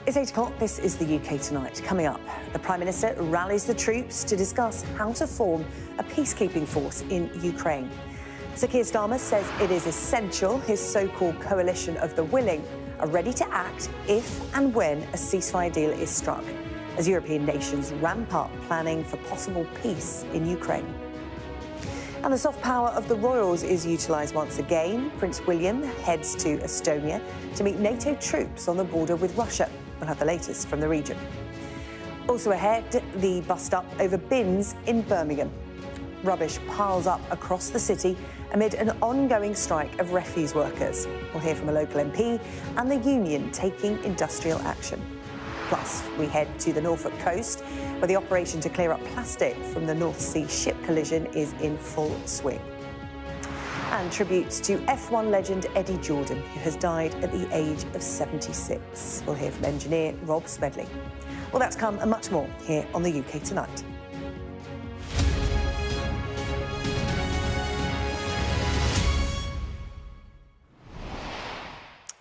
It's 8 o'clock. This is the UK Tonight. Coming up, the Prime Minister rallies the troops to discuss how to form a peacekeeping force in Ukraine. Sir Keir Starmer says it is essential his so-called coalition of the willing are ready to act if and when a ceasefire deal is struck, as European nations ramp up planning for possible peace in Ukraine. And the soft power of the royals is utilised once again. Prince William heads to Estonia to meet NATO troops on the border with Russia. We'll have the latest from the region. Also ahead, the bust-up over bins in Birmingham. Rubbish piles up across the city amid an ongoing strike of refuse workers. We'll hear from a local MP and the union taking industrial action. Plus, we head to the Norfolk coast, where the operation to clear up plastic from the North Sea ship collision is in full swing. And tributes to F1 legend Eddie Jordan, who has died at the age of 76. We'll hear from engineer Rob Smedley. Well, that's come and much more here on the UK Tonight.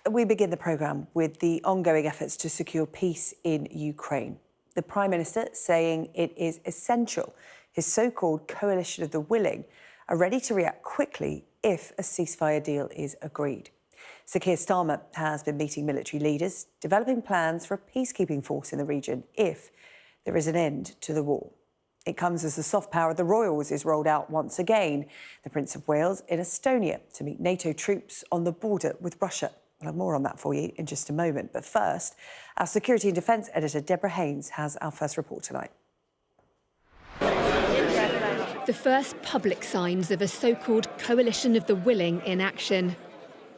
We begin the programme with the ongoing efforts to secure peace in Ukraine. The Prime Minister saying it is essential his so-called coalition of the willing are ready to react quickly if a ceasefire deal is agreed. Sir Keir Starmer has been meeting military leaders, developing plans for a peacekeeping force in the region if there is an end to the war. It comes as the soft power of the royals is rolled out once again. The Prince of Wales in Estonia to meet NATO troops on the border with Russia. We'll have more on that for you in just a moment. But first, our Security and Defence editor, Deborah Haynes, has our first report tonight. The first public signs of a so-called coalition of the willing in action.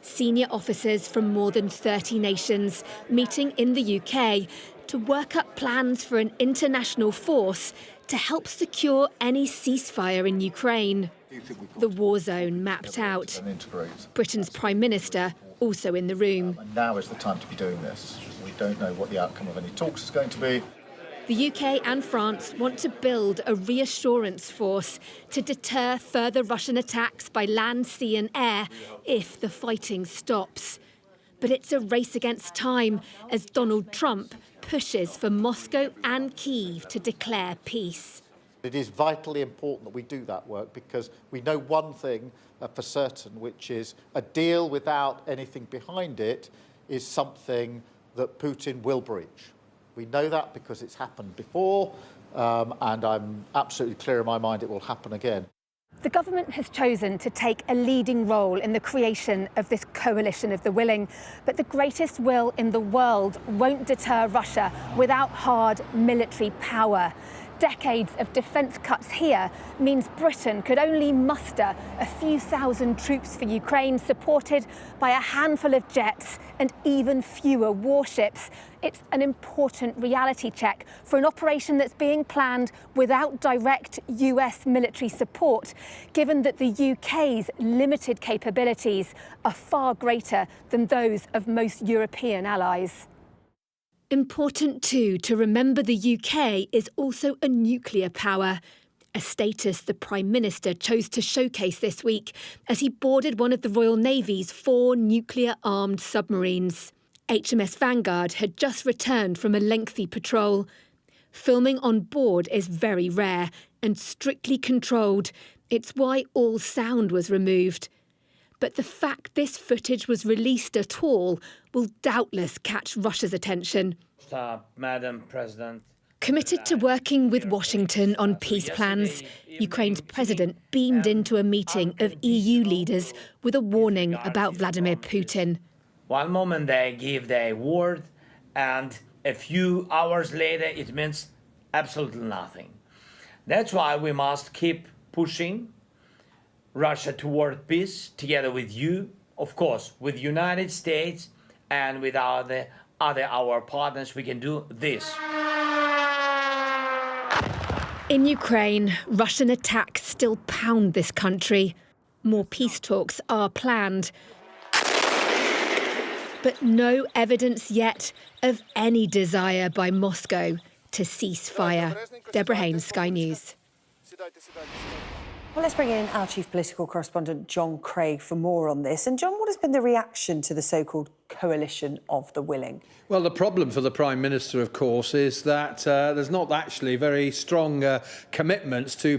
Senior officers from more than 30 nations meeting in the UK to work up plans for an international force to help secure any ceasefire in Ukraine. The war zone mapped out. Britain's Prime Minister also in the room. And now is the time to be doing this. We don't know what the outcome of any talks is going to be. The UK and France want to build a reassurance force to deter further Russian attacks by land, sea and air if the fighting stops. But it's a race against time as Donald Trump pushes for Moscow and Kyiv to declare peace. It is vitally important that we do that work because we know one thing for certain, which is a deal without anything behind it is something that Putin will breach. We know that because it's happened before, and I'm absolutely clear in my mind it will happen again. The government has chosen to take a leading role in the creation of this coalition of the willing, but the greatest will in the world won't deter Russia without hard military power. Decades of defence cuts here means Britain could only muster a few thousand troops for Ukraine, supported by a handful of jets and even fewer warships. It's an important reality check for an operation that's being planned without direct US military support, given that the UK's limited capabilities are far greater than those of most European allies. Important too to remember the UK is also a nuclear power, a status the Prime Minister chose to showcase this week as he boarded one of the Royal Navy's 4 nuclear-armed submarines. HMS Vanguard had just returned from a lengthy patrol. Filming on board is very rare and strictly controlled. It's why all sound was removed. But the fact this footage was released at all will doubtless catch Russia's attention. Madam President. Committed to working with Washington on peace plans, Ukraine's president beamed into a meeting of EU leaders with a warning about Vladimir Putin. One moment they give their word, and a few hours later it means absolutely nothing. That's why we must keep pushing Russia toward peace, together with you, of course, with the United States and with our partners. We can do this. In Ukraine, Russian attacks still pound this country. More peace talks are planned. But no evidence yet of any desire by Moscow to cease fire. Deborah Haynes, Sky News. Well, let's bring in our chief political correspondent, John Craig, for more on this. And John, what has been the reaction to the so-called coalition of the willing? Well, the problem for the Prime Minister, of course, is that there's not actually very strong commitments to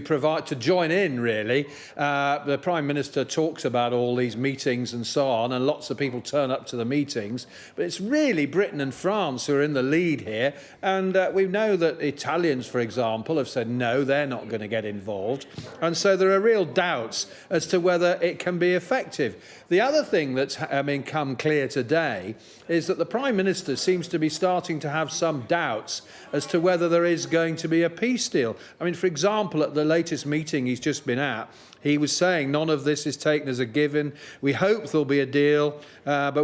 join in, really. The Prime Minister talks about all these meetings and so on, and lots of people turn up to the meetings, but it's really Britain and France who are in the lead here, and we know that Italians, for example, have said no, they're not going to get involved, and so there are real doubts as to whether it can be effective. The other thing that's come clear today is that the Prime Minister seems to be starting to have some doubts as to whether there is going to be a peace deal. I mean, for example, at the latest meeting he's just been at, he was saying none of this is taken as a given. We hope there'll be a deal, but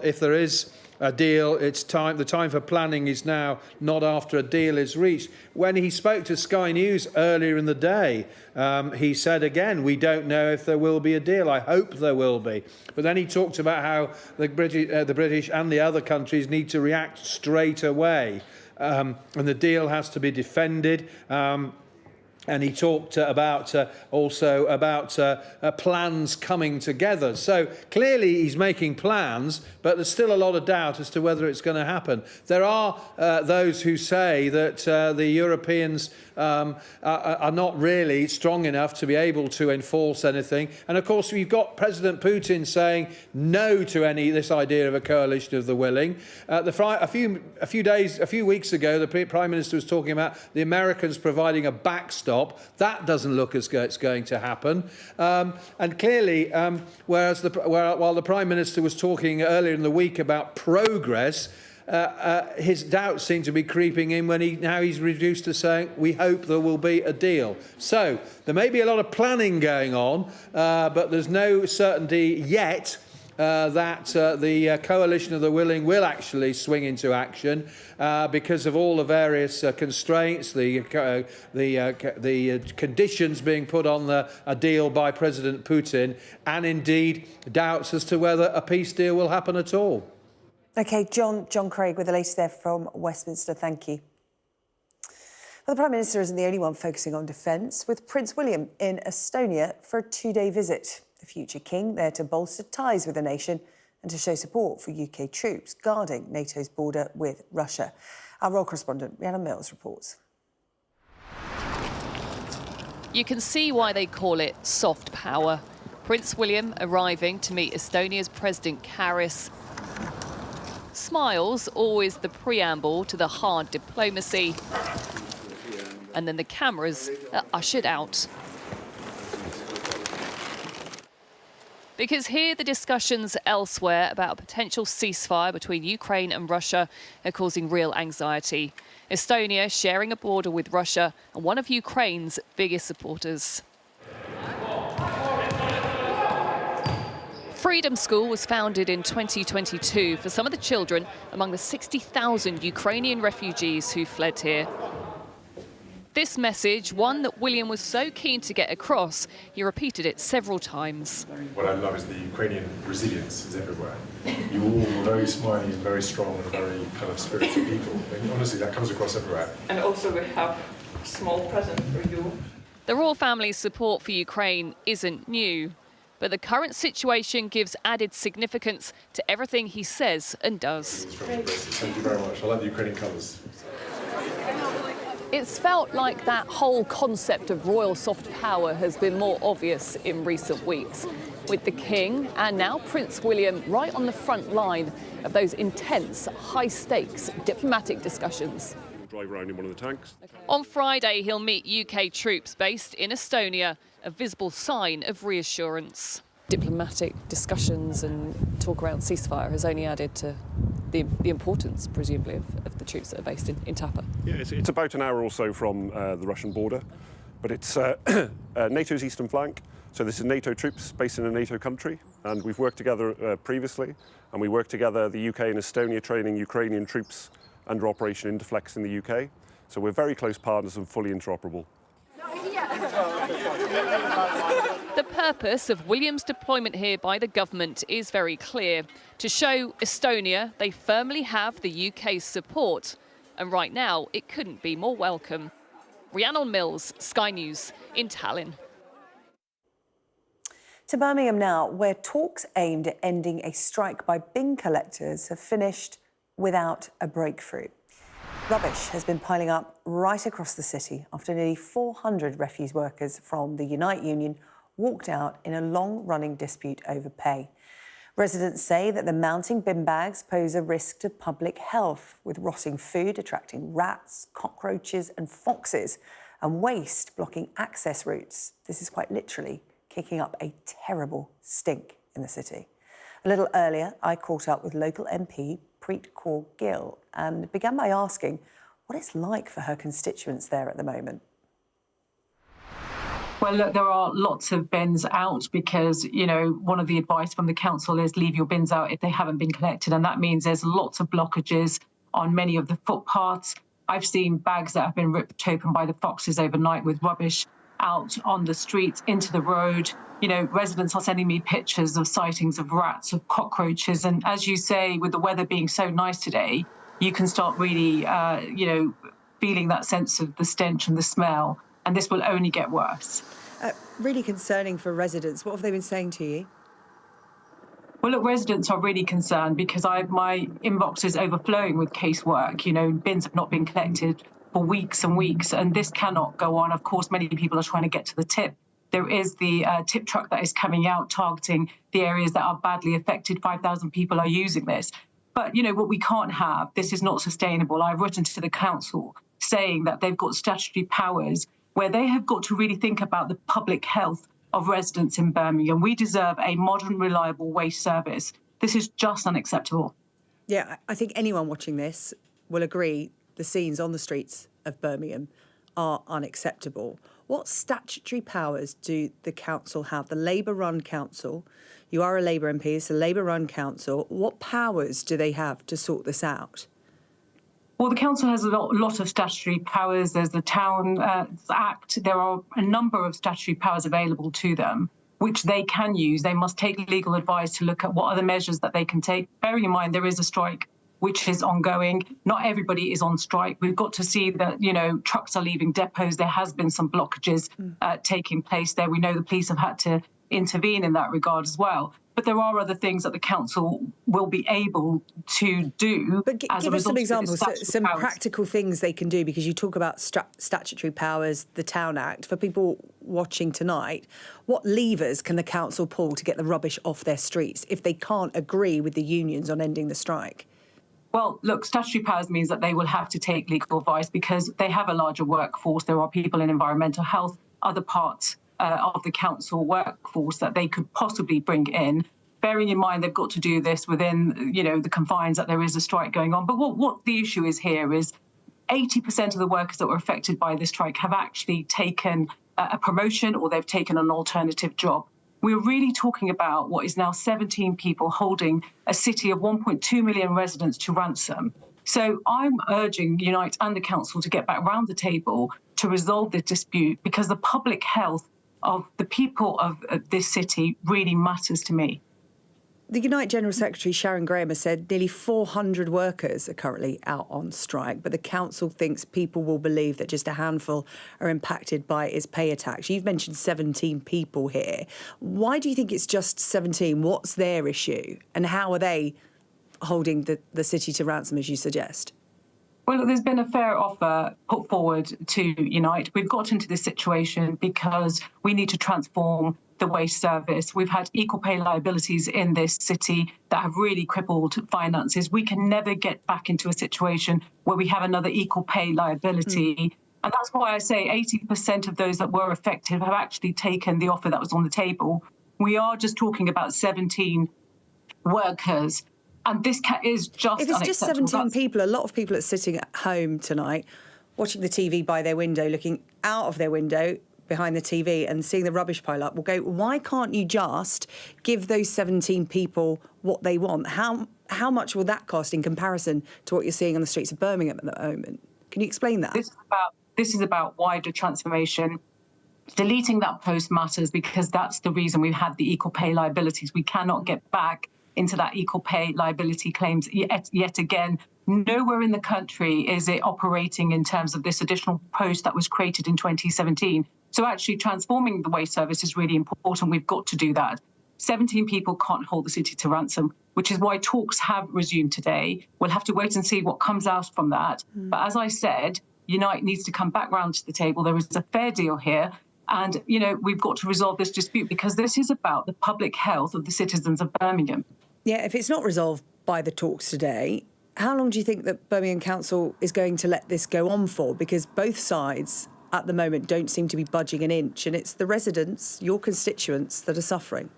if there is a deal, the time for planning is now, not after a deal is reached. When he spoke to Sky News earlier in the day, he said again, we don't know if there will be a deal. I hope there will be. But then he talked about how the British and the other countries need to react straight away. And the deal has to be defended. And he talked also about plans coming together. So clearly he's making plans, but there's still a lot of doubt as to whether it's going to happen. There are those who say that the Europeans are not really strong enough to be able to enforce anything. And of course, we've got President Putin saying no to this idea of a coalition of the willing. A few weeks ago, the Prime Minister was talking about the Americans providing a backstop. That doesn't look as though it's going to happen. And clearly, while the Prime Minister was talking earlier in the week about progress, his doubts seem to be creeping in when now he's reduced to saying, we hope there will be a deal. So there may be a lot of planning going on, but there's no certainty yet that the coalition of the willing will actually swing into action because of all the various constraints, the conditions being put on a deal by President Putin, and indeed doubts as to whether a peace deal will happen at all. OK, John Craig with the latest there from Westminster. Thank you. Well, the Prime Minister isn't the only one focusing on defence, with Prince William in Estonia for a two-day visit. The future king there to bolster ties with the nation and to show support for UK troops guarding NATO's border with Russia. Our royal correspondent, Rhiannon Mills, reports. You can see why they call it soft power. Prince William arriving to meet Estonia's President Karis. Smiles, always the preamble to the hard diplomacy. And then the cameras are ushered out. Because here the discussions elsewhere about a potential ceasefire between Ukraine and Russia are causing real anxiety. Estonia sharing a border with Russia and one of Ukraine's biggest supporters. Freedom School was founded in 2022 for some of the children among the 60,000 Ukrainian refugees who fled here. This message, one that William was so keen to get across, he repeated it several times. What I love is the Ukrainian resilience is everywhere. You all are very smiley and very strong and very kind of spirited people. And honestly, that comes across everywhere. And also we have a small present for you. The royal family's support for Ukraine isn't new, but the current situation gives added significance to everything he says and does. Thank you very much. I love the Ukrainian colours. It's felt like that whole concept of royal soft power has been more obvious in recent weeks, with the King and now Prince William right on the front line of those intense, high-stakes diplomatic discussions. We'll drive around in one of the tanks. On Friday, he'll meet UK troops based in Estonia, a visible sign of reassurance. Diplomatic discussions and talk around ceasefire has only added to the importance, presumably, of the troops that are based in Tapa. Yeah, it's about an hour or so from the Russian border, but it's NATO's eastern flank. So this is NATO troops based in a NATO country, and we've worked together previously, and we work together, the UK and Estonia, training Ukrainian troops under Operation Interflex in the UK. So we're very close partners and fully interoperable. The purpose of William's deployment here by the government is very clear: to show Estonia they firmly have the UK's support, and right now it couldn't be more welcome. Rhiannon Mills, Sky News in Tallinn. To Birmingham now, where talks aimed at ending a strike by bin collectors have finished without a breakthrough. Rubbish has been piling up right across the city after nearly 400 refuse workers from the Unite union walked out in a long-running dispute over pay. Residents say that the mounting bin bags pose a risk to public health, with rotting food attracting rats, cockroaches and foxes, and waste blocking access routes. This is quite literally kicking up a terrible stink in the city. A little earlier, I caught up with local MP Preet Kaur Gill and began by asking what it's like for her constituents there at the moment. Well, look, there are lots of bins out because, you know, one of the advice from the council is leave your bins out if they haven't been collected. And that means there's lots of blockages on many of the footpaths. I've seen bags that have been ripped open by the foxes overnight with rubbish out on the streets, into the road. You know, residents are sending me pictures of sightings of rats, of cockroaches. And as you say, with the weather being so nice today, you can start really, feeling that sense of the stench and the smell. And this will only get worse. Really concerning for residents. What have they been saying to you? Well, look, residents are really concerned because my inbox is overflowing with casework. You know, bins have not been collected for weeks and weeks, and this cannot go on. Of course, many people are trying to get to the tip. There is the tip truck that is coming out targeting the areas that are badly affected. 5,000 people are using this. But, you know, what we can't have, this is not sustainable. I've written to the council saying that they've got statutory powers where they have got to really think about the public health of residents in Birmingham. We deserve a modern, reliable waste service. This is just unacceptable. Yeah, I think anyone watching this will agree the scenes on the streets of Birmingham are unacceptable. What statutory powers do the council have? The Labour-run council, you are a Labour MP, it's a Labour-run council. What powers do they have to sort this out? Well, the council has a lot of statutory powers. There's the Town Act. There are a number of statutory powers available to them, which they can use. They must take legal advice to look at what are the measures that they can take. Bearing in mind, there is a strike which is ongoing. Not everybody is on strike. We've got to see that, you know, trucks are leaving depots. There has been some blockages taking place there. We know the police have had to intervene in that regard as well. But there are other things that the council will be able to do. But give us some examples, some practical things they can do, because you talk about statutory powers, the Town Act. For people watching tonight, what levers can the council pull to get the rubbish off their streets if they can't agree with the unions on ending the strike? Well, look, statutory powers means that they will have to take legal advice because they have a larger workforce. There are people in environmental health, other parts of the council workforce that they could possibly bring in. Bearing in mind they've got to do this within, you know, the confines that there is a strike going on. But what the issue is here is 80% of the workers that were affected by this strike have actually taken a promotion or they've taken an alternative job. We're really talking about what is now 17 people holding a city of 1.2 million residents to ransom. So I'm urging Unite and the council to get back round the table to resolve this dispute because the public health of the people of this city really matters to me. The Unite General Secretary Sharon Graham has said nearly 400 workers are currently out on strike, but the council thinks people will believe that just a handful are impacted by its pay attacks. You've mentioned 17 people here. Why do you think it's just 17? What's their issue? And how are they holding the city to ransom, as you suggest? Well, there's been a fair offer put forward to Unite. We've got into this situation because we need to transform the waste service. We've had equal pay liabilities in this city that have really crippled finances. We can never get back into a situation where we have another equal pay liability. And that's why I say 80% of those that were affected have actually taken the offer that was on the table. We are just talking about 17 workers. And this is just If it's just 17 people, a lot of people are sitting at home tonight, watching the TV by their window, looking out of their window behind the TV and seeing the rubbish pile up, will go, why can't you just give those 17 people what they want? How much will that cost in comparison to what you're seeing on the streets of Birmingham at the moment? Can you explain that? This is about wider transformation. Deleting that post matters because that's the reason we've had the equal pay liabilities. We cannot get back into that equal pay liability claims yet again. Nowhere in the country is it operating in terms of this additional post that was created in 2017. So actually transforming the wage service is really important. We've got to do that. 17 people can't hold the city to ransom, which is why talks have resumed today. We'll have to wait and see what comes out from that. But as I said, Unite needs to come back round to the table. There is a fair deal here. And, we've got to resolve this dispute because this is about the public health of the citizens of Birmingham. Yeah, if it's not resolved by the talks today, how long do you think that Birmingham Council is going to let this go on for? Because both sides at the moment don't seem to be budging an inch, and it's the residents, your constituents, that are suffering.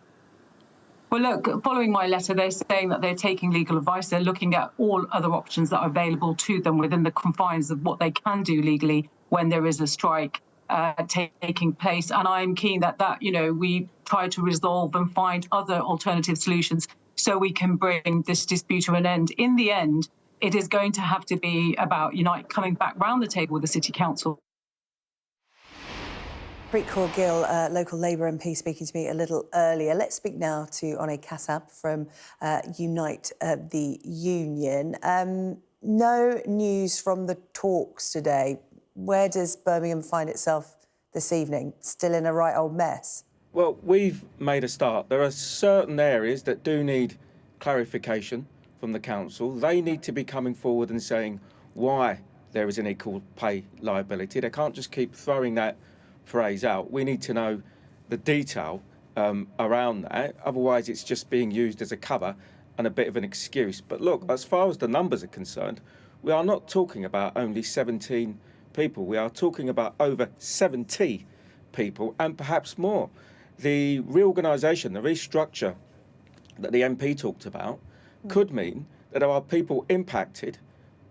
Well, look, following my letter, they're saying that they're taking legal advice. They're looking at all other options that are available to them within the confines of what they can do legally when there is a strike taking place. And I'm keen that we try to resolve and find other alternative solutions so we can bring this dispute to an end. In the end, it is going to have to be about Unite coming back round the table with the City Council. Preet Kaur Gill, local Labour MP, speaking to me a little earlier. Let's speak now to Oné Kassab from Unite the Union. No news from the talks today. Where does Birmingham find itself this evening? Still in a right old mess? Well, we've made a start. There are certain areas that do need clarification from the council. They need to be coming forward and saying why there is an equal pay liability. They can't just keep throwing that phrase out. We need to know the detail around that. Otherwise, it's just being used as a cover and a bit of an excuse. But look, as far as the numbers are concerned, we are not talking about only 17 people. We are talking about over 70 people and perhaps more. The reorganisation, the restructure that the MP talked about could mean that there are people impacted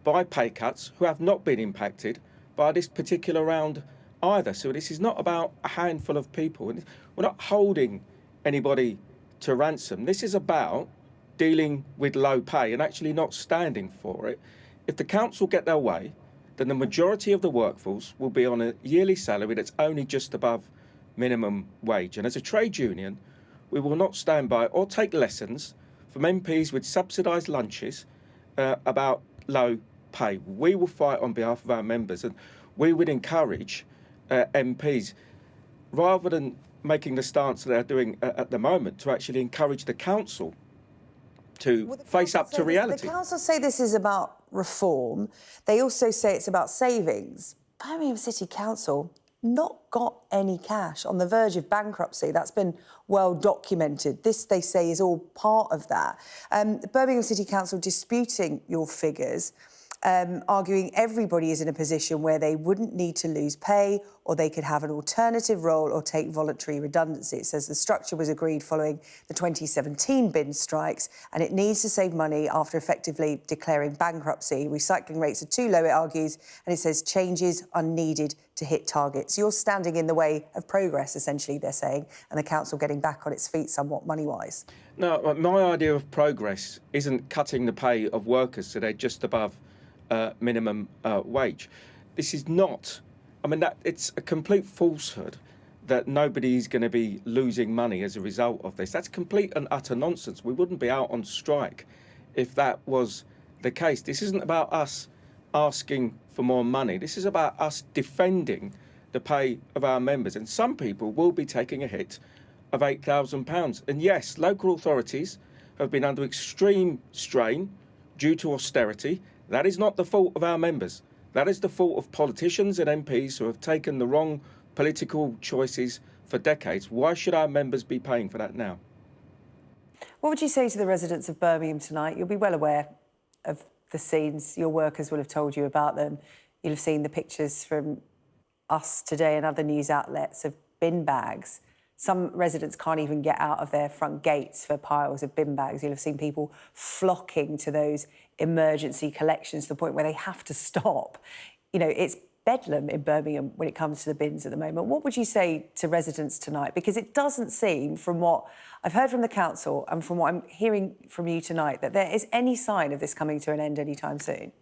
by pay cuts who have not been impacted by this particular round either. So this is not about a handful of people. We're not holding anybody to ransom. This is about dealing with low pay and actually not standing for it. If the council get their way, then the majority of the workforce will be on a yearly salary that's only just above minimum wage. And as a trade union, we will not stand by or take lessons from MPs with subsidised lunches about low pay. We will fight on behalf of our members, and we would encourage MPs, rather than making the stance that they're doing at the moment, to actually encourage the council to face up to reality. The council say this is about reform. They also say it's about savings. Birmingham City Council not got any cash, on the verge of bankruptcy. That's been well documented. This, they say, is all part of that. Birmingham City Council disputing your figures, arguing everybody is in a position where they wouldn't need to lose pay, or they could have an alternative role or take voluntary redundancy. It says the structure was agreed following the 2017 bin strikes, and it needs to save money after effectively declaring bankruptcy. Recycling rates are too low, it argues, and it says changes are needed to hit targets. You're standing in the way of progress, essentially, they're saying, and the council getting back on its feet somewhat money-wise. No, my idea of progress isn't cutting the pay of workers so they're just above minimum wage. This is not, it's a complete falsehood that nobody's going to be losing money as a result of this. That's complete and utter nonsense. We wouldn't be out on strike if that was the case. This isn't about us asking for more money. This is about us defending the pay of our members. And some people will be taking a hit of £8,000. And yes, local authorities have been under extreme strain due to austerity. That is not the fault of our members. That is the fault of politicians and MPs who have taken the wrong political choices for decades. Why should our members be paying for that now? What would you say to the residents of Birmingham tonight? You'll be well aware of the scenes. Your workers will have told you about them. You'll have seen the pictures from us today and other news outlets of bin bags. Some residents can't even get out of their front gates for piles of bin bags. You'll have seen people flocking to those emergency collections to the point where they have to stop. It's bedlam in Birmingham when it comes to the bins at the moment. What would you say to residents tonight? Because it doesn't seem, from what I've heard from the council and from what I'm hearing from you tonight, that there is any sign of this coming to an end anytime soon.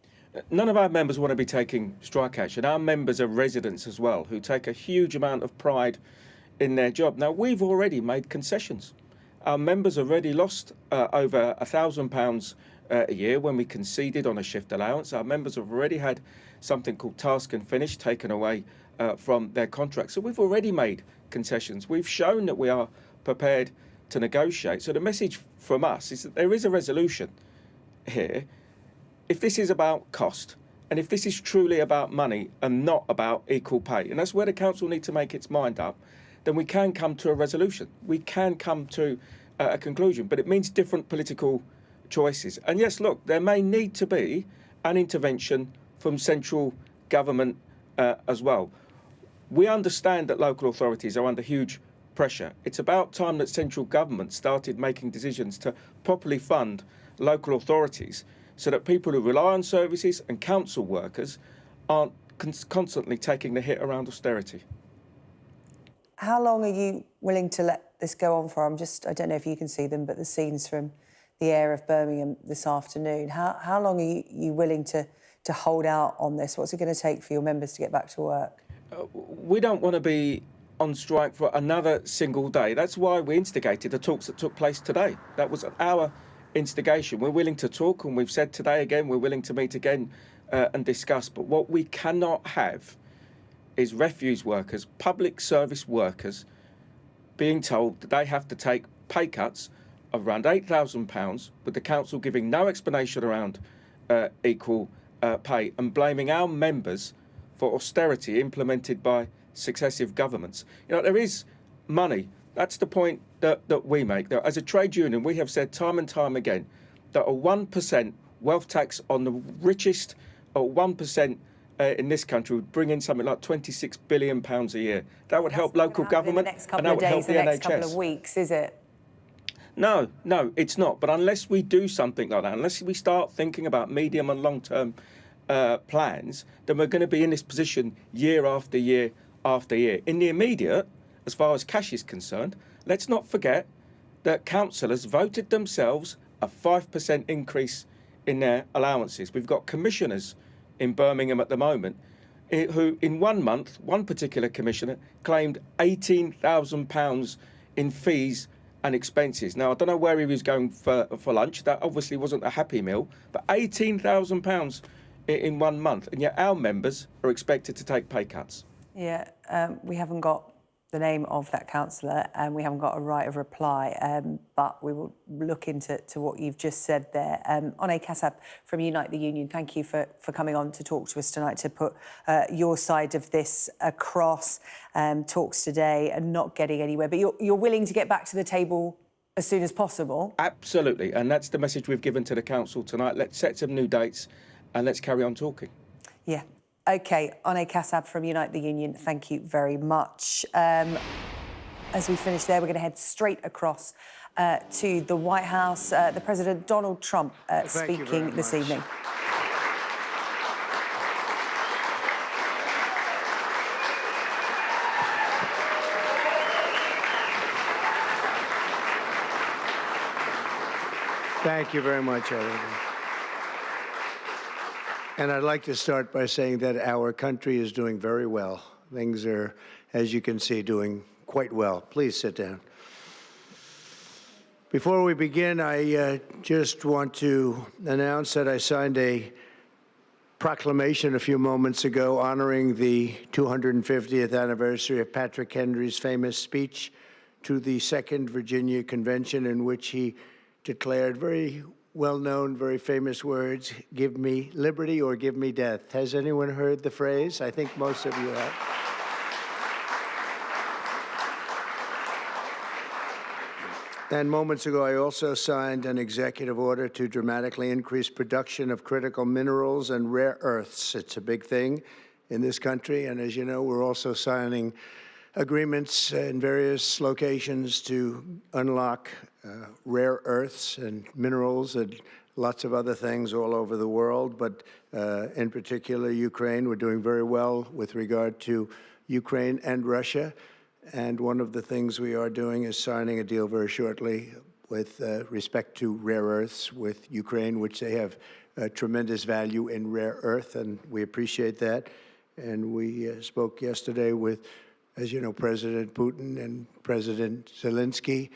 None of our members want to be taking strike action. Our members are residents as well, who take a huge amount of pride in their job. Now, we've already made concessions. Our members already lost over £1,000 a year when we conceded on a shift allowance. Our members have already had something called task and finish taken away from their contracts. So we've already made concessions. We've shown that we are prepared to negotiate. So the message from us is that there is a resolution here. If this is about cost, and if this is truly about money and not about equal pay, and that's where the council needs to make its mind up, then we can come to a resolution. We can come to a conclusion, but it means different political choices. And yes, look, there may need to be an intervention from central government as well. We understand that local authorities are under huge pressure. It's about time that central government started making decisions to properly fund local authorities so that people who rely on services and council workers aren't constantly taking the hit around austerity. How long are you willing to let this go on for? I don't know if you can see them, but the scenes from the air of Birmingham this afternoon. How long are you willing to hold out on this? What's it going to take for your members to get back to work? We don't want to be on strike for another single day. That's why we instigated the talks that took place today. That was our instigation. We're willing to talk, and we've said today again, we're willing to meet again and discuss. But what we cannot have is refuse workers, public service workers, being told that they have to take pay cuts of around £8,000, with the council giving no explanation around equal pay and blaming our members for austerity implemented by successive governments. You know, there is money. That's the point that we make. Now, as a trade union, we have said time and time again that a 1% wealth tax on the richest, or 1% in this country would bring in something like £26 billion a year. That would help local government, and that would help the NHS. The next couple of weeks, is it? No, it's not. But unless we do something like that, unless we start thinking about medium and long-term plans, then we're going to be in this position year after year after year. In the immediate, as far as cash is concerned, let's not forget that councillors voted themselves a 5% increase in their allowances. We've got commissioners in Birmingham at the moment who, in 1 month, one particular commissioner claimed £18,000 in fees and expenses. Now, I don't know where he was going for lunch. That obviously wasn't a happy meal, but £18,000 in 1 month, and yet our members are expected to take pay cuts. Yeah, we haven't got the name of that councillor, and we haven't got a right of reply, but we will look into what you've just said there. Onay Kassab from Unite the Union, thank you for coming on to talk to us tonight, to put your side of this across. Talks today and not getting anywhere, but you're willing to get back to the table as soon as possible? Absolutely, and that's the message we've given to the council tonight. Let's set some new dates and let's carry on talking. Yeah. OK, Onay Kassab from Unite the Union, thank you very much. As we finish there, we're going to head straight across to the White House. The President Donald Trump speaking this evening. Thank you very much, everyone. And I'd like to start by saying that our country is doing very well. Things are, as you can see, doing quite well. Please sit down. Before we begin, I just want to announce that I signed a proclamation a few moments ago honoring the 250th anniversary of Patrick Henry's famous speech to the Second Virginia Convention, in which he declared very well-known, very famous words, "Give me liberty or give me death." Has anyone heard the phrase? I think most of you have. And moments ago, I also signed an executive order to dramatically increase production of critical minerals and rare earths. It's a big thing in this country, and as you know, we're also signing agreements in various locations to unlock rare earths and minerals and lots of other things all over the world, but in particular Ukraine. We're doing very well with regard to Ukraine and Russia, and one of the things we are doing is signing a deal very shortly with respect to rare earths with Ukraine, which they have tremendous value in rare earth, and we appreciate that. And we spoke yesterday with, as you know, President Putin and President Zelensky,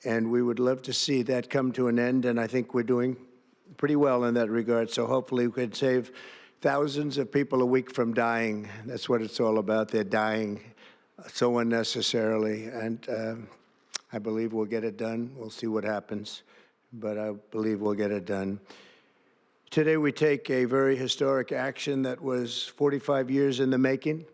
And we would love to see that come to an end, and I think we're doing pretty well in that regard. So hopefully we could save thousands of people a week from dying. That's what it's all about. They're dying so unnecessarily, and I believe we'll get it done. We'll see what happens, but I believe we'll get it done. Today we take a very historic action that was 45 years in the making.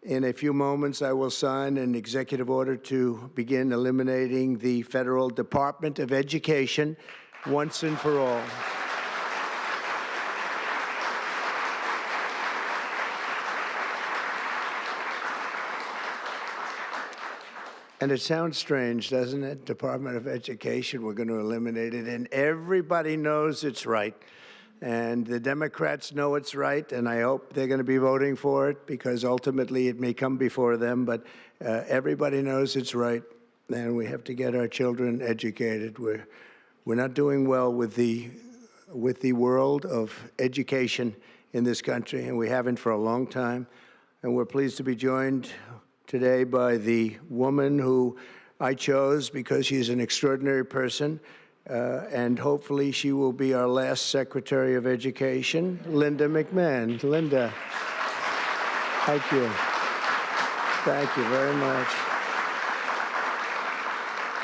In a few moments, I will sign an executive order to begin eliminating the Federal Department of Education once and for all. And it sounds strange, doesn't it? Department of Education, we're going to eliminate it. And everybody knows it's right. And the Democrats know it's right, and I hope they're going to be voting for it, because ultimately it may come before them. But everybody knows it's right, and we have to get our children educated. We're not doing well with the world of education in this country, and we haven't for a long time. And we're pleased to be joined today by the woman who I chose because she's an extraordinary person, and hopefully she will be our last Secretary of Education, Linda McMahon. Linda, thank you. Thank you very much.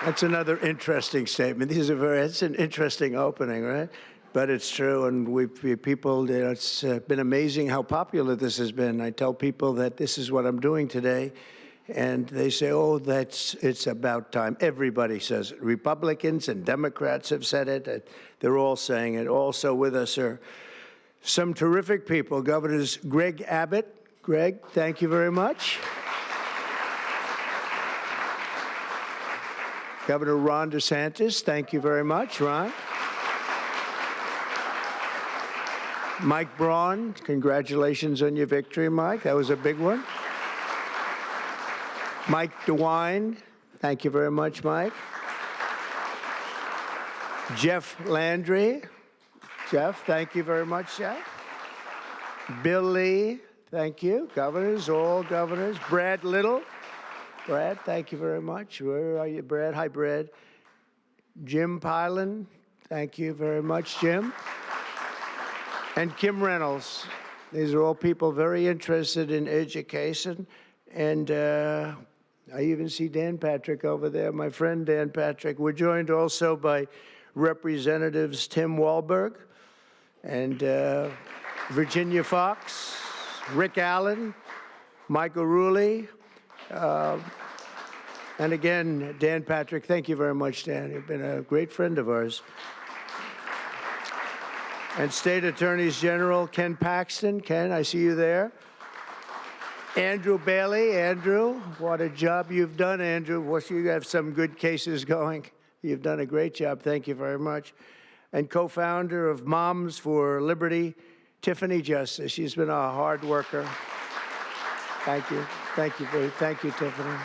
That's another interesting statement. It's an interesting opening, right? But it's true, and it's been amazing how popular this has been. I tell people that this is what I'm doing today, and they say, oh, it's about time. Everybody says it. Republicans and Democrats have said it. They're all saying it. Also with us are some terrific people. Governors Greg Abbott. Greg, thank you very much. Governor Ron DeSantis, thank you very much, Ron. Mike Braun, congratulations on your victory, Mike. That was a big one. Mike DeWine, thank you very much, Mike. Jeff Landry. Jeff, thank you very much, Jeff. Bill Lee, thank you. Governors, all governors. Brad Little. Brad, thank you very much. Where are you, Brad? Hi, Brad. Jim Pilan, thank you very much, Jim. And Kim Reynolds. These are all people very interested in education. And I even see Dan Patrick over there, my friend Dan Patrick. We're joined also by Representatives Tim Walberg and Virginia Fox, Rick Allen, Michael Rulli, and again, Dan Patrick. Thank you very much, Dan. You've been a great friend of ours. And State Attorneys General Ken Paxton. Ken, I see you there. Andrew Bailey. Andrew, what a job you've done, Andrew. You have some good cases going. You've done a great job. Thank you very much. And co-founder of Moms for Liberty, Tiffany Justice. She's been a hard worker. Thank you. Thank you, Tiffany.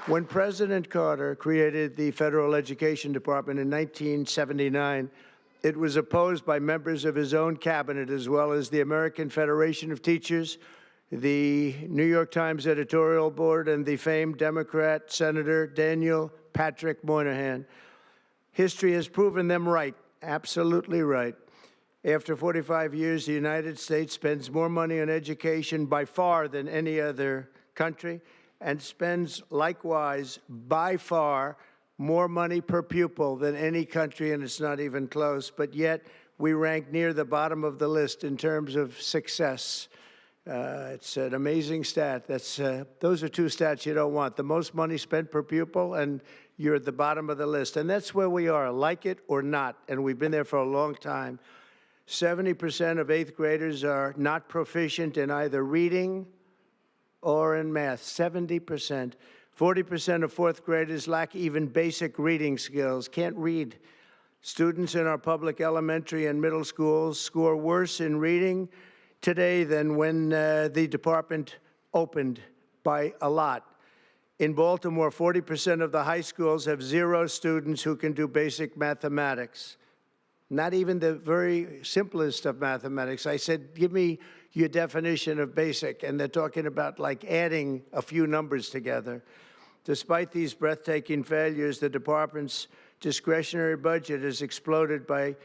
When President Carter created the Federal Education Department in 1979, it was opposed by members of his own cabinet, as well as the American Federation of Teachers, the New York Times editorial board, and the famed Democrat Senator Daniel Patrick Moynihan. History has proven them right, absolutely right. After 45 years, the United States spends more money on education by far than any other country, and spends likewise by far more money per pupil than any country, and it's not even close. But yet, we rank near the bottom of the list in terms of success. It's an amazing stat. Those are two stats you don't want. The most money spent per pupil, and you're at the bottom of the list. And that's where we are, like it or not, and we've been there for a long time. 70% of 8th graders are not proficient in either reading or in math, 70%. 40% of 4th graders lack even basic reading skills, can't read. Students in our public elementary and middle schools score worse in reading today than when the department opened by a lot. In Baltimore, 40% of the high schools have 0 students who can do basic mathematics. Not even the very simplest of mathematics. I said, give me your definition of basic, and they're talking about like adding a few numbers together. Despite these breathtaking failures, the department's discretionary budget has exploded by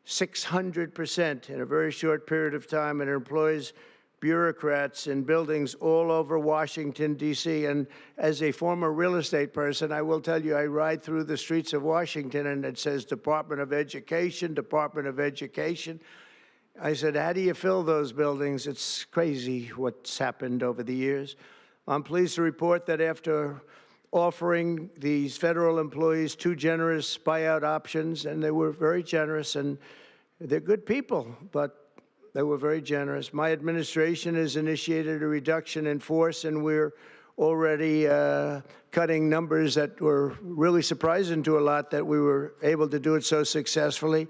600% in a very short period of time, and it employs bureaucrats in buildings all over Washington, D.C. And as a former real estate person, I will tell you, I ride through the streets of Washington and it says Department of Education, Department of Education. I said, how do you fill those buildings? It's crazy what's happened over the years. I'm pleased to report that after offering these federal employees 2 generous buyout options, and they were very generous, and they're good people, but they were very generous. My administration has initiated a reduction in force, and we're already cutting numbers that were really surprising to a lot that we were able to do it so successfully.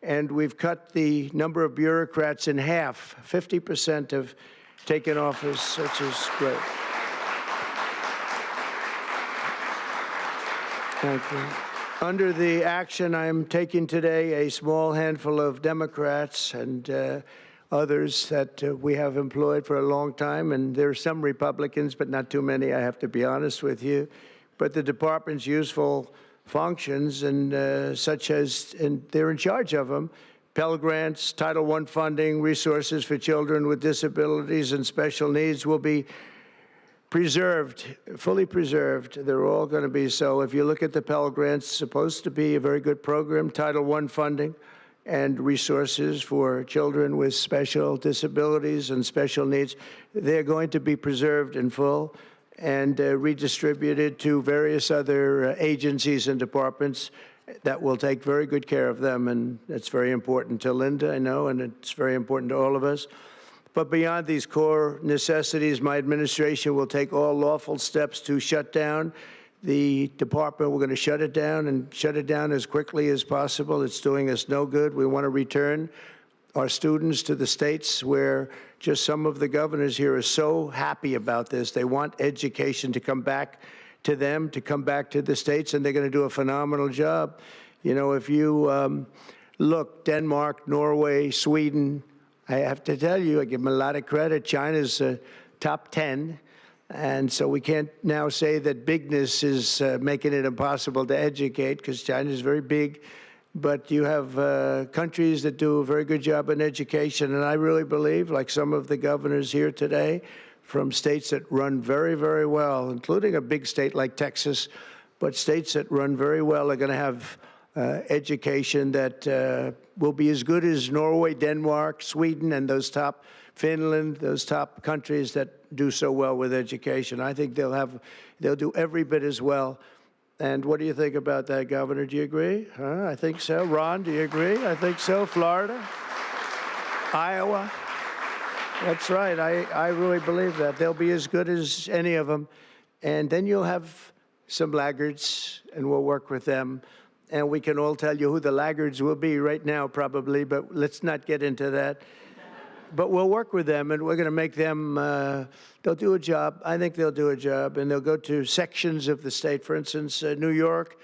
And we've cut the number of bureaucrats in half. 50% have taken office, which is great. Thank you. Under the action I'm taking today, a small handful of Democrats and others that we have employed for a long time, and there are some Republicans, but not too many, I have to be honest with you. But the department's useful functions, and such as, and they're in charge of them, Pell Grants, Title I funding, resources for children with disabilities and special needs will be preserved, fully preserved. They're all going to be so. If you look at the Pell Grants, it's supposed to be a very good program, Title I funding and resources for children with special disabilities and special needs. They're going to be preserved in full and redistributed to various other agencies and departments that will take very good care of them. And that's very important to Linda, I know, and it's very important to all of us. But beyond these core necessities, my administration will take all lawful steps to shut down the department. We're going to shut it down and shut it down as quickly as possible. It's doing us no good. We want to return our students to the states where just some of the governors here are so happy about this. They want education to come back to them, to come back to the states, and they're going to do a phenomenal job. You know, if you look, Denmark, Norway, Sweden, I have to tell you, I give them a lot of credit. China's top 10. And so we can't now say that bigness is making it impossible to educate, because China is very big. But you have countries that do a very good job in education. And I really believe, like some of the governors here today, from states that run very, very well, including a big state like Texas, but states that run very well are going to have education that will be as good as Norway, Denmark, Sweden, and those top, Finland, those top countries that do so well with education. I think they'll do every bit as well. And what do you think about that, Governor? Do you agree? I think so. Ron, do you agree? I think so. Florida? Iowa? That's right. I really believe that. They'll be as good as any of them. And then you'll have some laggards, and we'll work with them. And we can all tell you who the laggards will be right now, probably, but let's not get into that. But we'll work with them, and we're going to make them, they'll do a job. I think they'll do a job, and they'll go to sections of the state. For instance, New York,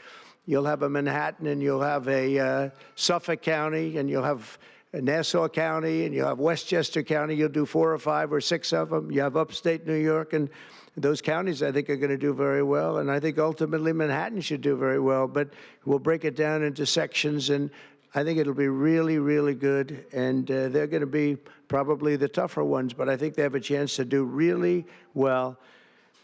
you'll have a Manhattan, and you'll have a Suffolk County, and you'll have Nassau County, and you'll have Westchester County. You'll do 4 or 5 or 6 of them. You have upstate New York, and those counties, I think, are going to do very well. And I think ultimately Manhattan should do very well. But we'll break it down into sections, and I think it'll be really, really good. And they're going to be probably the tougher ones, but I think they have a chance to do really well.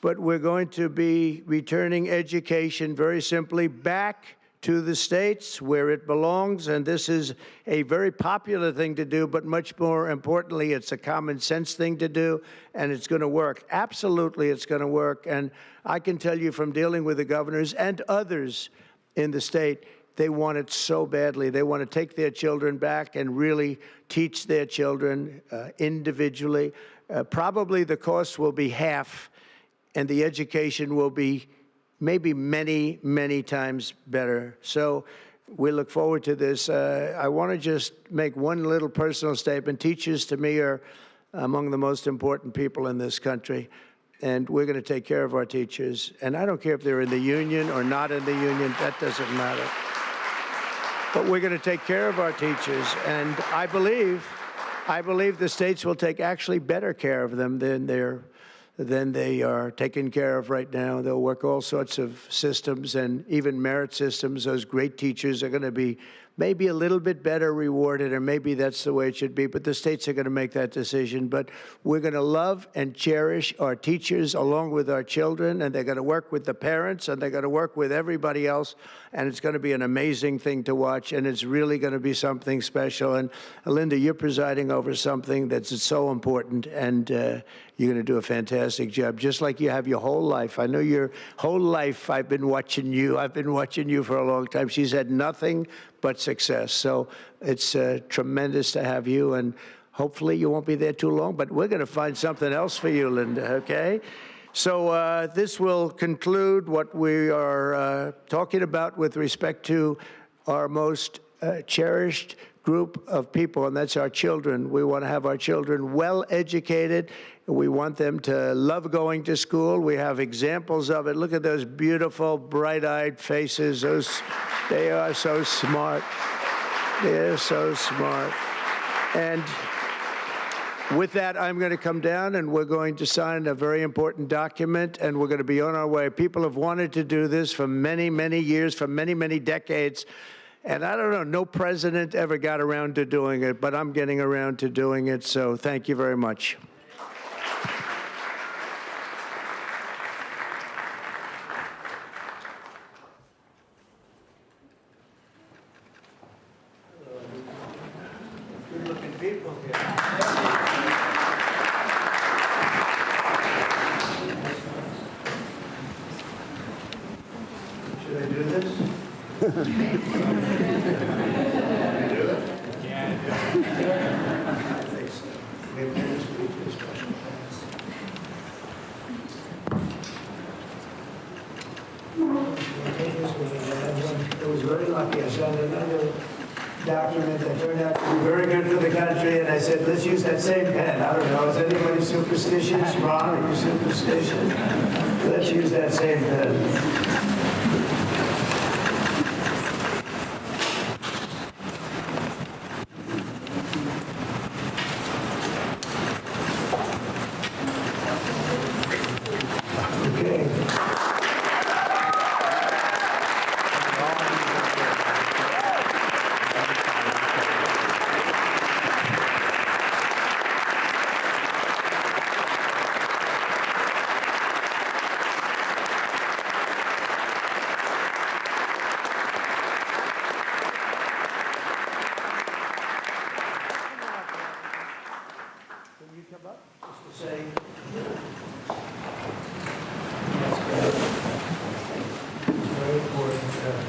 But we're going to be returning education, very simply, back to the states where it belongs. And this is a very popular thing to do, but much more importantly, it's a common sense thing to do, and it's going to work. Absolutely, it's going to work. And I can tell you from dealing with the governors and others in the state, they want it so badly. They want to take their children back and really teach their children individually. Probably the cost will be half, and the education will be maybe many, many times better. So we look forward to this. I want to just make one little personal statement. Teachers, to me, are among the most important people in this country, and we're going to take care of our teachers. And I don't care if they're in the union or not in the union. That doesn't matter. But we're going to take care of our teachers, and I believe the states will take actually better care of them than than they are taken care of right now. They'll work all sorts of systems and even merit systems. Those great teachers are going to be maybe a little bit better rewarded, or maybe that's the way it should be, but the states are going to make that decision. But we're going to love and cherish our teachers along with our children, and they're going to work with the parents, and they're going to work with everybody else, and it's going to be an amazing thing to watch, and it's really going to be something special. And Linda, you're presiding over something that's so important, and you're going to do a fantastic job, just like you have your whole life. I know your whole life I've been watching you. I've been watching you for a long time. She's had nothing but success. So it's tremendous to have you, and hopefully you won't be there too long, but we're going to find something else for you, Linda, okay? So this will conclude what we are talking about with respect to our most cherished group of people, and that's our children. We want to have our children well educated. We want them to love going to school. We have examples of it. Look at those beautiful, bright-eyed faces. They are so smart. They're so smart. And with that, I'm going to come down, and we're going to sign a very important document, and we're going to be on our way. People have wanted to do this for many, many years, for many, many decades. And I don't know, no president ever got around to doing it, but I'm getting around to doing it, so thank you very much. Good-looking people here. Should I do this? It was very lucky. I signed another document that turned out to be very good for the country, and I said, let's use that same pen. I don't know, is anybody superstitious? Ron, are you superstitious? Let's use that same pen.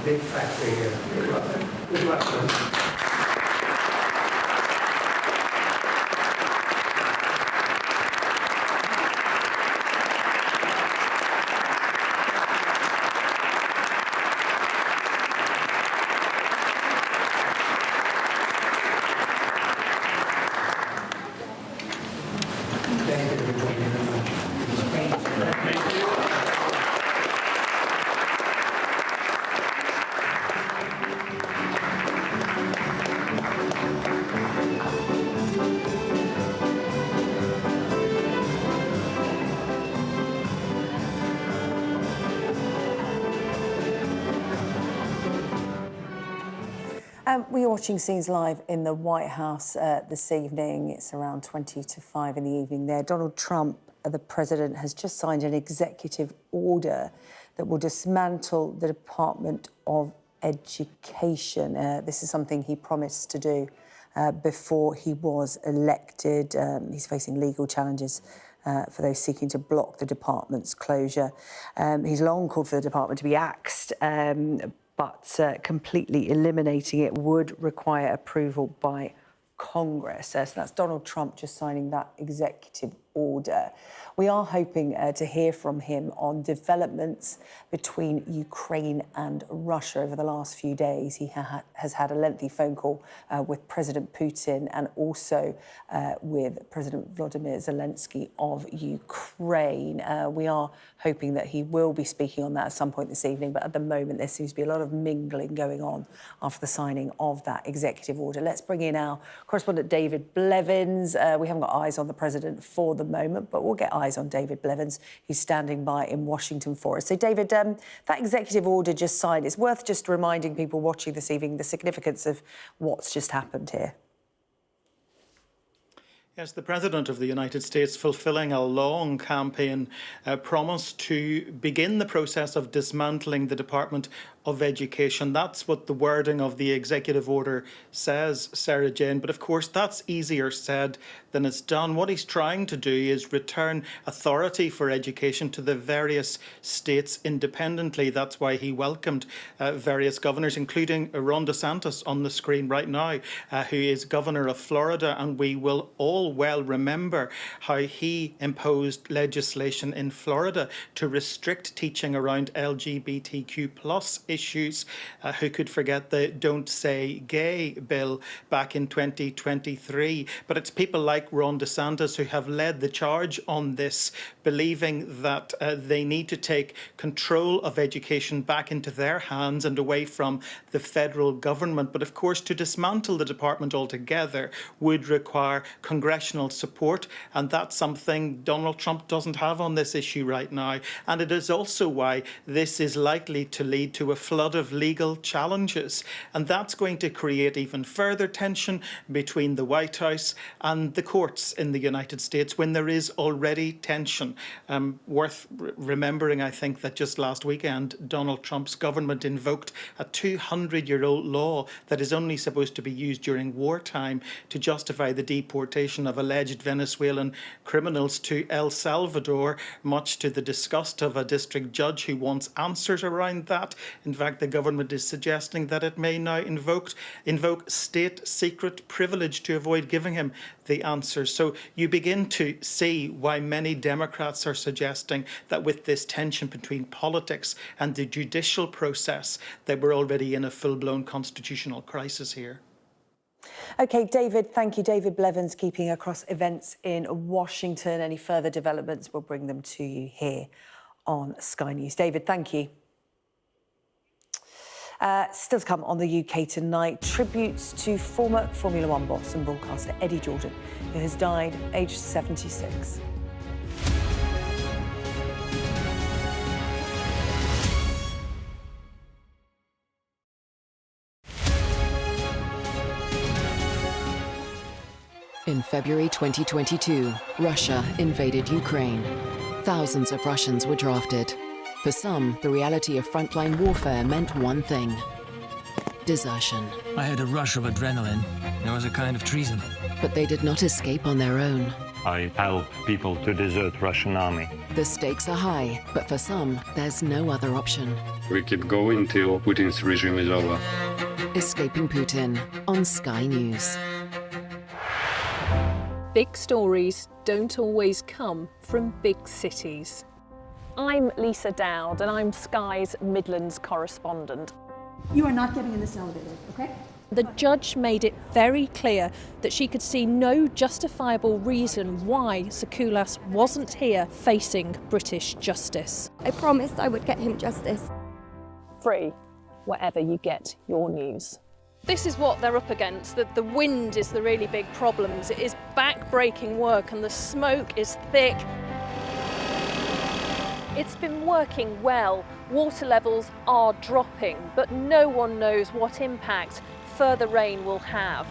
Big factory here. Good luck. Good luck, sir. Thank you, everybody, very much. Thank you. We're watching scenes live in the White House this evening. It's around 20 to 5 in the evening there. Donald Trump, the president, has just signed an executive order that will dismantle the Department of Education. This is something he promised to do before he was elected. He's facing legal challenges for those seeking to block the department's closure. He's long called for the department to be axed, but completely eliminating it would require approval by Congress. So that's Donald Trump just signing that executive order. We are hoping to hear from him on developments between Ukraine and Russia over the last few days. He has had a lengthy phone call with President Putin and also with President Volodymyr Zelensky of Ukraine. We are hoping that he will be speaking on that at some point this evening, but at the moment there seems to be a lot of mingling going on after the signing of that executive order. Let's bring in our correspondent David Blevins. We haven't got eyes on the president for the moment, but we'll get eyes on David Blevins, who's standing by in Washington for us. So, David, that executive order just signed, it's worth just reminding people watching this evening the significance of what's just happened here. Yes, the President of the United States fulfilling a long campaign promise to begin the process of dismantling the Department of Education. That's what the wording of the executive order says, Sarah-Jane. But of course, that's easier said than it's done. What he's trying to do is return authority for education to the various states independently. That's why he welcomed various governors, including Ron DeSantis on the screen right now, who is governor of Florida. And we will all well remember how he imposed legislation in Florida to restrict teaching around LGBTQ+ issues. Who could forget the Don't Say Gay bill back in 2023? But it's people like Ron DeSantis who have led the charge on this, believing that they need to take control of education back into their hands and away from the federal government. But of course, to dismantle the department altogether would require congressional support, and that's something Donald Trump doesn't have on this issue right now. And it is also why this is likely to lead to a flood of legal challenges, and that's going to create even further tension between the White House and the courts in the United States when there is already tension. Worth remembering, I think, that just last weekend Donald Trump's government invoked a 200-year-old law that is only supposed to be used during wartime to justify the deportation of alleged Venezuelan criminals to El Salvador, much to the disgust of a district judge who wants answers around that. In fact, the government is suggesting that it may now invoke state secret privilege to avoid giving him the answers. So you begin to see why many Democrats are suggesting that with this tension between politics and the judicial process, that we're already in a full-blown constitutional crisis here. OK, David, thank you. David Blevins keeping across events in Washington. Any further developments, we'll bring them to you here on Sky News. David, thank you. Still to come on the UK tonight, tributes to former Formula One boss and broadcaster Eddie Jordan, who has died aged 76. In February 2022, Russia invaded Ukraine. Thousands of Russians were drafted. For some, the reality of frontline warfare meant one thing: desertion. I had a rush of adrenaline. It was a kind of treason. But they did not escape on their own. I help people to desert Russian army. The stakes are high, but for some, there's no other option. We keep going till Putin's regime is over. Escaping Putin on Sky News. Big stories don't always come from big cities. I'm Lisa Dowd and I'm Sky's Midlands correspondent. You are not getting in this elevator, okay? The judge made it very clear that she could see no justifiable reason why Sakulas wasn't here facing British justice. I promised I would get him justice. Free, wherever you get your news. This is what they're up against. The wind is the really big problem. It is back-breaking work and the smoke is thick. It's been working well. Water levels are dropping, but no one knows what impact further rain will have.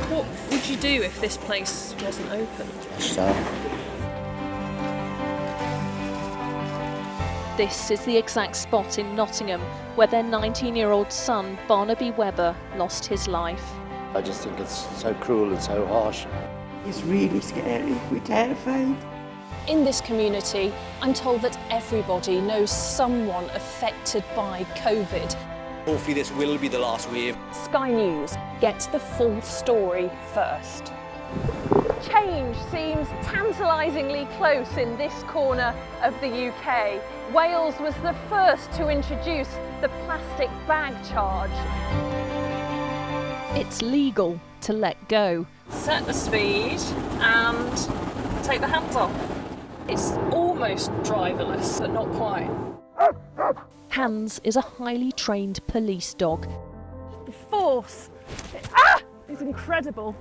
What would you do if this place wasn't open? This is the exact spot in Nottingham where their 19-year-old son, Barnaby Webber, lost his life. I just think it's so cruel and so harsh. It's really scary. We're terrified. In this community, I'm told that everybody knows someone affected by COVID. Hopefully this will be the last wave. Sky News gets the full story first. Change seems tantalisingly close in this corner of the UK. Wales was the first to introduce the plastic bag charge. It's legal to let go. Set the speed and take the hands off. It's almost driverless, but not quite. Hans is a highly trained police dog. The force is incredible.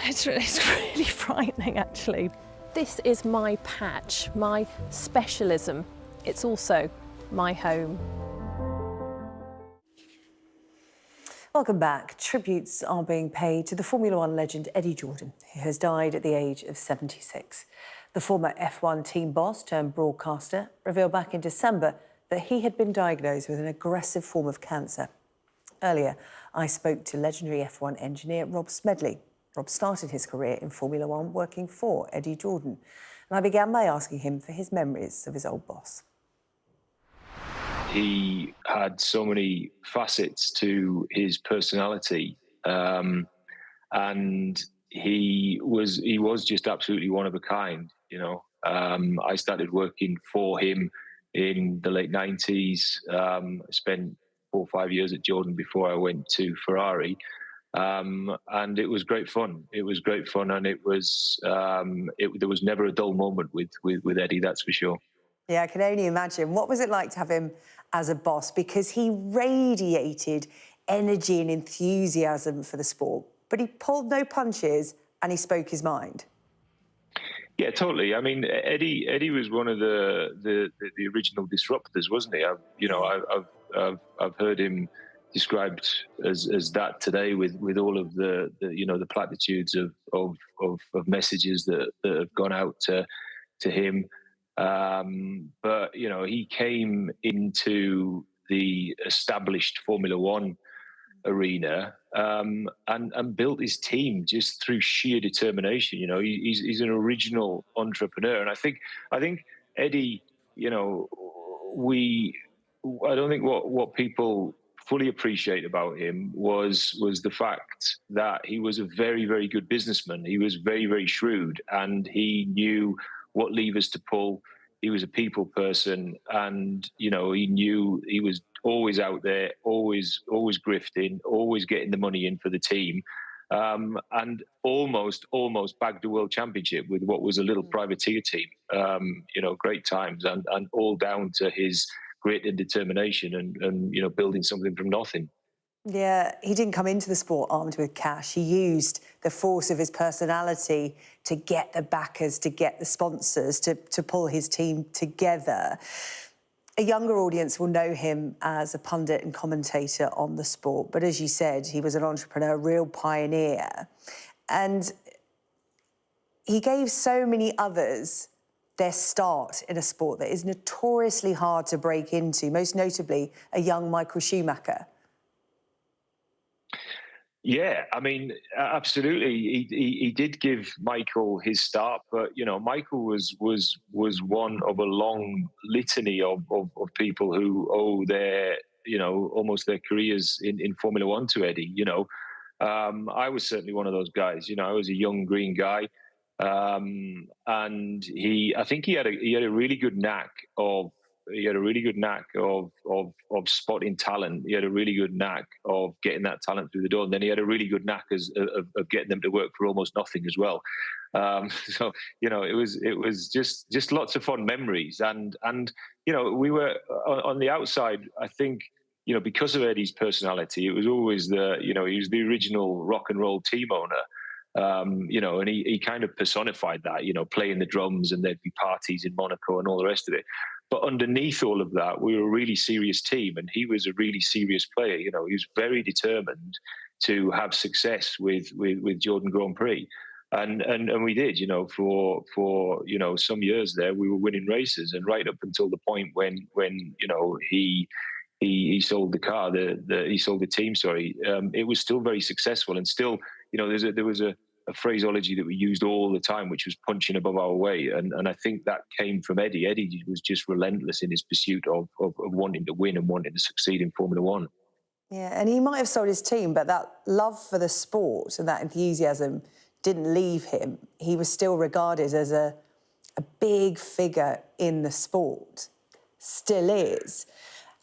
It's really frightening, actually. This is my patch, my specialism. It's also my home. Welcome back. Tributes are being paid to the Formula One legend Eddie Jordan, who has died at the age of 76. The former F1 team boss turned broadcaster revealed back in December that he had been diagnosed with an aggressive form of cancer. Earlier, I spoke to legendary F1 engineer Rob Smedley. Rob started his career in Formula One working for Eddie Jordan. And I began by asking him for his memories of his old boss. He had so many facets to his personality, and he was just absolutely one of a kind. You know, I started working for him in the late 90s. I spent 4 or 5 years at Jordan before I went to Ferrari, and it was great fun. It was great fun, and it was there was never a dull moment with Eddie. That's for sure. Yeah, I can only imagine. What was it like to have him as a boss? Because he radiated energy and enthusiasm for the sport, but he pulled no punches and he spoke his mind. Yeah, totally. I mean, Eddie was one of the original disruptors, wasn't he? I've heard him described as that today with all of the platitudes of messages that have gone out to him. But, you know, he came into the established Formula One arena and built his team just through sheer determination. You know, he's an original entrepreneur. And I think Eddie, you know, I don't think what people fully appreciate about him was the fact that he was a very, very good businessman. He was very, very shrewd, and he knew what levers to pull. He was a people person, and you know, he knew he was always out there, always grifting, always getting the money in for the team, and almost bagged the world championship with what was a little privateer team. You know, great times, and all down to his grit and determination, and you know, building something from nothing. Yeah, he didn't come into the sport armed with cash. He used the force of his personality to get the backers, to get the sponsors, to pull his team together. A younger audience will know him as a pundit and commentator on the sport. But as you said, he was an entrepreneur, a real pioneer. And he gave so many others their start in a sport that is notoriously hard to break into, most notably a young Michael Schumacher. Yeah, I mean, absolutely. He did give Michael his start, but you know, Michael was one of a long litany of people who owe their, you know, almost their careers in Formula One to Eddie. You know, I was certainly one of those guys. You know, I was a young green guy, and I think he had a really good knack of. He had a really good knack of spotting talent. He had a really good knack of getting that talent through the door. And then he had a really good knack of getting them to work for almost nothing as well. So, you know, it was just lots of fun memories. And you know, we were on the outside, I think, you know, because of Eddie's personality, it was always he was the original rock and roll team owner. You know, and he kind of personified that, you know, playing the drums, and there'd be parties in Monaco and all the rest of it. But underneath all of that, we were a really serious team, and he was a really serious player. You know, he was very determined to have success with Jordan Grand Prix, and we did. You know, for you know, some years there, we were winning races, and right up until the point when you know, he sold the car, he sold the team. Sorry, it was still very successful, and still, you know, there was a phraseology that we used all the time, which was punching above our weight. And I think that came from Eddie. Eddie was just relentless in his pursuit of wanting to win and wanting to succeed in Formula One. Yeah, and he might have sold his team, but that love for the sport and that enthusiasm didn't leave him. He was still regarded as a big figure in the sport, still is.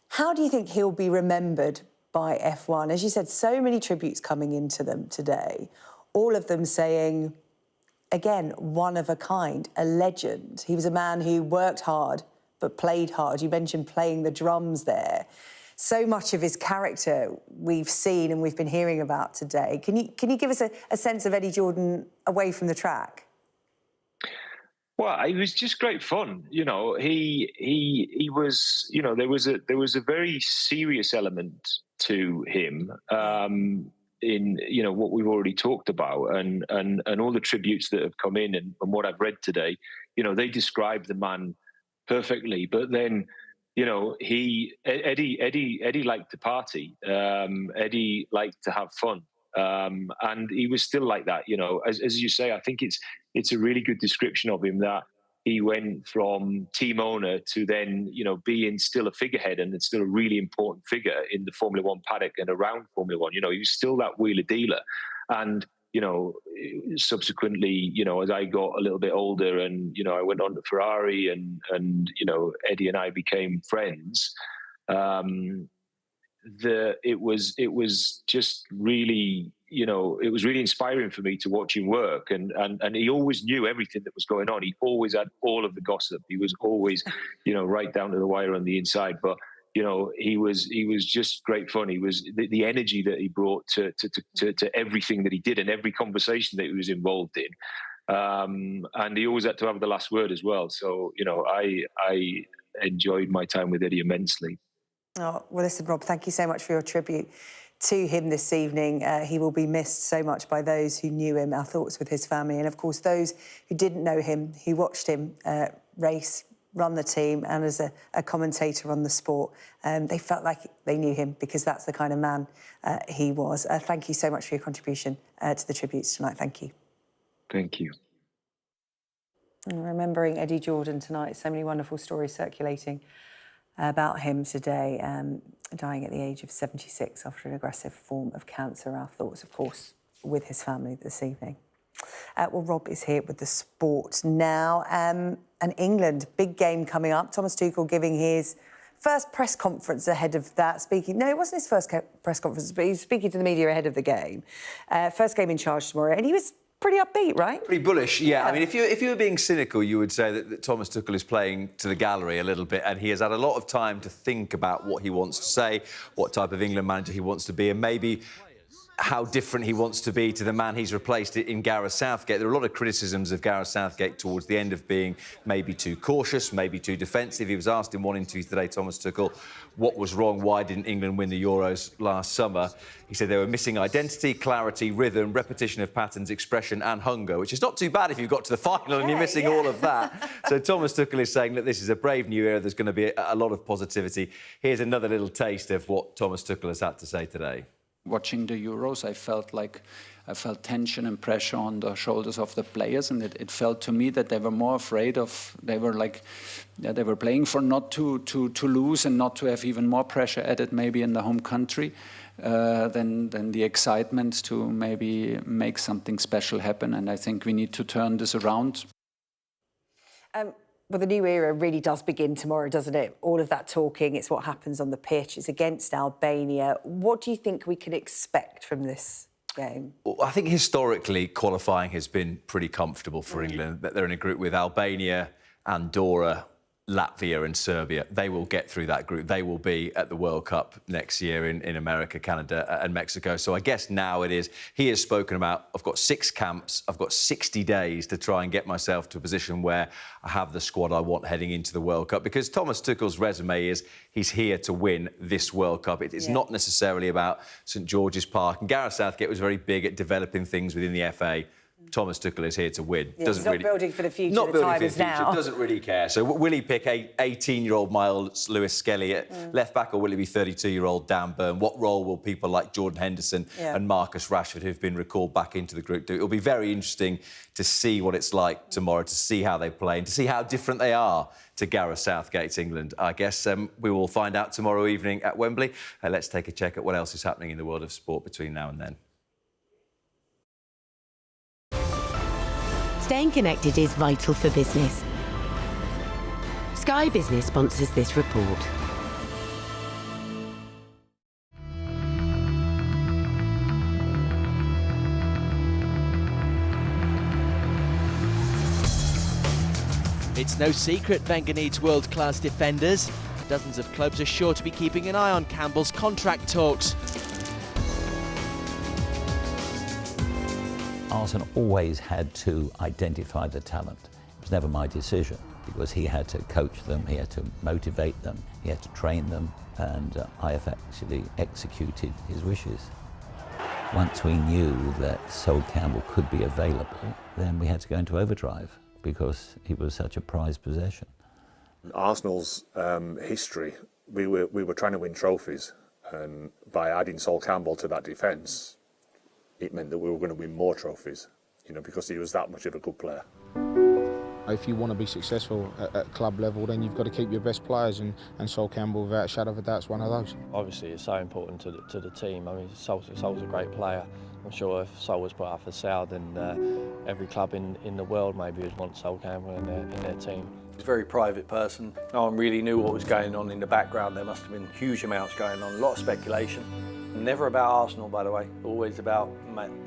How do you think he'll be remembered by F1? As you said, so many tributes coming into them today, all of them saying, again, one of a kind, a legend. He was a man who worked hard, but played hard. You mentioned playing the drums there. So much of his character we've seen and we've been hearing about today. Can you give us a sense of Eddie Jordan away from the track? Well, it was just great fun. You know, he was. You know, there was a very serious element to him. In what we've already talked about, and all the tributes that have come in, and what I've read today, they describe the man perfectly. But then, Eddie liked to party. Eddie liked to have fun, and he was still like that. As you say, I think it's a really good description of him, that he went from team owner to then, being still a figurehead and still a really important figure in the Formula One paddock and around Formula One. He was still that wheeler dealer. And, subsequently, as I got a little bit older and, I went on to Ferrari and Eddie and I became friends, it was just really, it was really inspiring for me to watch him work, and he always knew everything that was going on. He always had all of the gossip. He was always, right down to the wire on the inside. But he was just great fun. He was the energy that he brought to everything that he did and every conversation that he was involved in. And he always had to have the last word as well. So I enjoyed my time with Eddie immensely. Oh, well, listen, Rob, thank you so much for your tribute to him this evening. He will be missed so much by those who knew him. Our thoughts with his family, and of course those who didn't know him, who watched him race, run the team, and as a commentator on the sport. They felt like they knew him because that's the kind of man he was. Thank you so much for your contribution to the tributes tonight. Thank you. Thank you. And remembering Eddie Jordan tonight, so many wonderful stories circulating about him today, dying at the age of 76 after an aggressive form of cancer. Our thoughts, of course, with his family this evening. Well, Rob is here with the sport now. And England, big game coming up. Thomas Tuchel giving his first press conference ahead of that, speaking... No, it wasn't his first press conference, but he was speaking to the media ahead of the game. First game in charge tomorrow, and he was pretty upbeat, right? Pretty bullish, yeah. I mean, if you were being cynical, you would say that Thomas Tuchel is playing to the gallery a little bit, and he has had a lot of time to think about what he wants to say, what type of England manager he wants to be, and maybe how different he wants to be to the man he's replaced in Gareth Southgate. There are a lot of criticisms of Gareth Southgate towards the end of being maybe too cautious, maybe too defensive. He was asked in one interview today, Thomas Tuchel, what was wrong, why didn't England win the Euros last summer? He said they were missing identity, clarity, rhythm, repetition of patterns, expression and hunger, which is not too bad if you've got to the final and you're missing all of that. So Thomas Tuchel is saying that this is a brave new era, there's going to be a lot of positivity. Here's another little taste of what Thomas Tuchel has had to say today. Watching the Euros, I felt tension and pressure on the shoulders of the players, and it felt to me that they were more afraid of. They were playing for not to lose and not to have even more pressure added maybe in the home country than the excitement to maybe make something special happen. And I think we need to turn this around. Well, the new era really does begin tomorrow, doesn't it? All of that talking, it's what happens on the pitch. It's against Albania. What do you think we can expect from this game? Well, I think historically qualifying has been pretty comfortable for England. They're in a group with Albania, Andorra, Latvia and Serbia. They will get through that group. They will be at the World Cup next year in America, Canada and Mexico. So I guess now it is, he has spoken about, I've got 6 camps, I've got 60 days to try and get myself to a position where I have the squad I want heading into the World Cup. Because Thomas Tuchel's resume is he's here to win this World Cup. It's not necessarily about St George's Park. And Gareth Southgate was very big at developing things within the FA. Thomas Tuchel is here to win. Yeah, he's not building for the future. Not building for the future. Now. Doesn't really care. So will he pick 18-year-old Miles Lewis-Skelly at left back, or will it be 32-year-old Dan Burn? What role will people like Jordan Henderson and Marcus Rashford, who've been recalled back into the group, do? It'll be very interesting to see what it's like tomorrow, to see how they play and to see how different they are to Gareth Southgate's England. I guess we will find out tomorrow evening at Wembley. Let's take a check at what else is happening in the world of sport between now and then. Staying connected is vital for business. Sky Business sponsors this report. It's no secret Wenger needs world-class defenders. Dozens of clubs are sure to be keeping an eye on Campbell's contract talks. Arsenal always had to identify the talent. It was never my decision because he had to coach them, he had to motivate them, he had to train them, and I have actually executed his wishes. Once we knew that Sol Campbell could be available, then we had to go into overdrive because he was such a prized possession. Arsenal's history, we were trying to win trophies, and by adding Sol Campbell to that defence, it meant that we were going to win more trophies, you know, because he was that much of a good player. If you want to be successful at club level, then you've got to keep your best players, and Sol Campbell, without a shadow of a doubt, is one of those. Obviously, it's so important to the team. I mean, Sol's a great player. I'm sure if Sol was put up for sale, then every club in the world maybe would want Sol Campbell in their team. He's a very private person. No one really knew what was going on in the background. There must have been huge amounts going on, a lot of speculation. Never about Arsenal, by the way, always about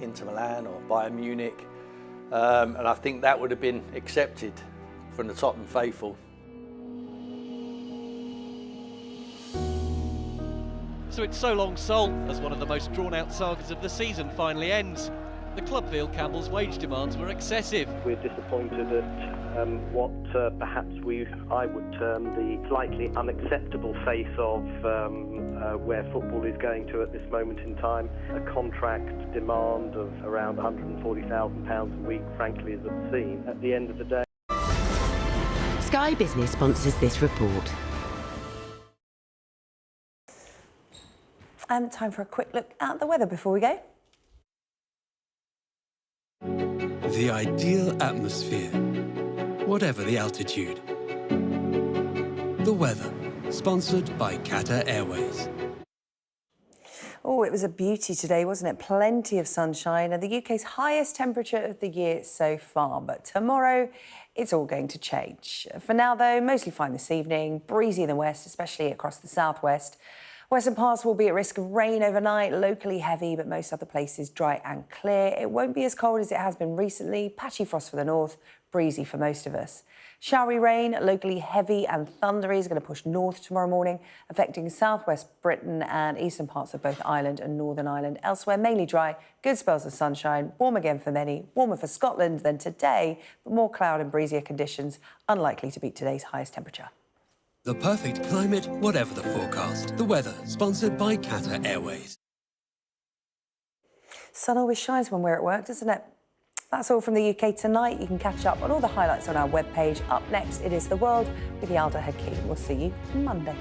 Inter Milan or Bayern Munich. And I think that would have been accepted from the Tottenham faithful. So it's so long Sol as one of the most drawn-out sagas of the season finally ends. The club feel Campbell's wage demands were excessive. We're disappointed at what perhaps I would term the slightly unacceptable face of where football is going to at this moment in time. A contract demand of around £140,000 a week, frankly, is obscene. At the end of the day, Sky Business sponsors this report. Time for a quick look at the weather before we go. The ideal atmosphere, whatever the altitude. The weather, sponsored by Qatar Airways. Oh, it was a beauty today, wasn't it? Plenty of sunshine and the UK's highest temperature of the year so far. But tomorrow, it's all going to change. For now, though, mostly fine this evening. Breezy in the west, especially across the southwest. Western parts will be at risk of rain overnight, locally heavy, but most other places dry and clear. It won't be as cold as it has been recently. Patchy frost for the north, breezy for most of us. Showery rain, locally heavy and thundery, is going to push north tomorrow morning, affecting southwest Britain and eastern parts of both Ireland and Northern Ireland. Elsewhere, mainly dry, good spells of sunshine, warm again for many, warmer for Scotland than today, but more cloud and breezier conditions, unlikely to beat today's highest temperature. The perfect climate, whatever the forecast. The weather, sponsored by Qatar Airways. Sun always shines when we're at work, doesn't it? That's all from the UK tonight. You can catch up on all the highlights on our webpage. Up next, it is The World with Yalda Hakim. We'll see you Monday.